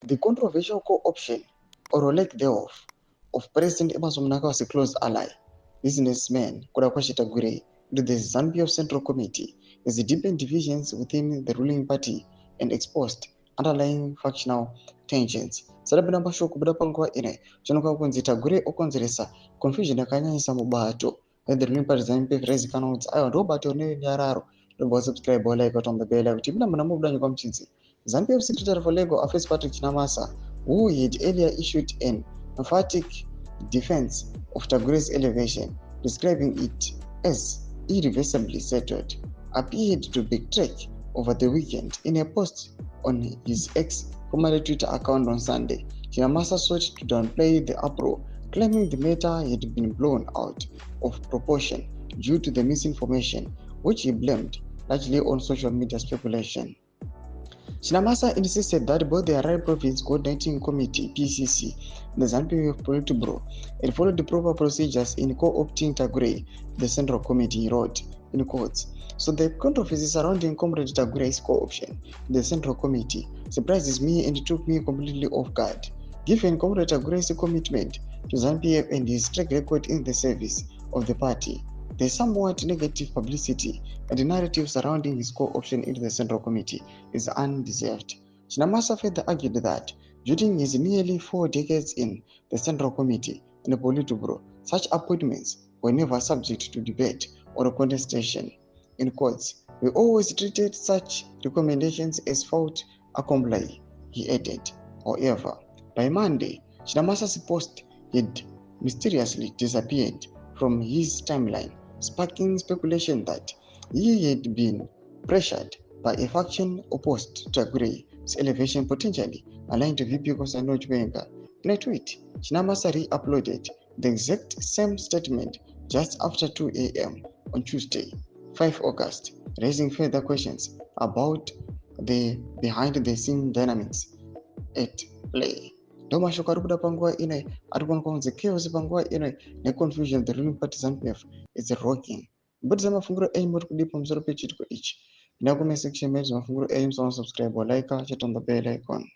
the controversial co-option or lack thereof of President Emerson Mnangagwa's close ally, businessman KUTYA Chitagure, to the ZANU-PF Central Committee is deepened divisions within the ruling party and exposed underlying factional tensions. Sadabina basho kubuda panguwa ine chinoka kunzi Tagure okonzeresa confusion yakanyanyisa mubato and the ruling party ZANU-PF raised canals ayo ndo bato ne nyararo ndo subscribe or like on the bell kuti mina muna mubuda nykwa mchinzi. ZANU-PF Secretary for Legal Affairs Patrick Chinamasa, who had earlier issued an emphatic defense of Tagure's elevation, describing it as irreversibly settled, appeared to backtrack over the weekend. In a post on his formerly Twitter account on Sunday, Chinamasa sought to downplay the uproar, claiming the matter had been blown out of proportion due to the misinformation, which he blamed largely on social media speculation. Chinamasa insisted that both the Harare Province Coordinating Committee (PCC) and the ZANU-PF Politburo had followed the proper procedures in co-opting Tagure, the Central Committee, he wrote in quotes. So the controversy surrounding Comrade Tagure's co-option in the Central Committee surprises me and took me completely off guard, given Comrade Tagure's commitment to ZANU-PF and his track record in the service of the party. The somewhat negative publicity and the narrative surrounding his co-option into the Central Committee is undeserved. Chinamasa further argued that during his nearly 4 decades in the Central Committee and the Politburo, such appointments were never subject to debate or contestation. In quotes, we always treated such recommendations as faute accompli, he added. However, by Monday, Chinamasa's post had mysteriously disappeared from his timeline, sparking speculation that he had been pressured by a faction opposed to Tagure's elevation, potentially aligned to VP ZVAITWA. In a tweet, Chinamasa re-uploaded the exact same statement just after 2 a.m. on Tuesday, 5 August, raising further questions about the behind-the-scene dynamics at play. Doma shoka kubuda panguwa ine arikuwa konze chaos panguwa ine ne confusion the ruling party ZANU-PF is rocking. But zama funguro aim muri kudipa mzoro pe chitiko ichi. Ina comment section mezi mafunguro aim so subscribe or like, chat on the bell icon.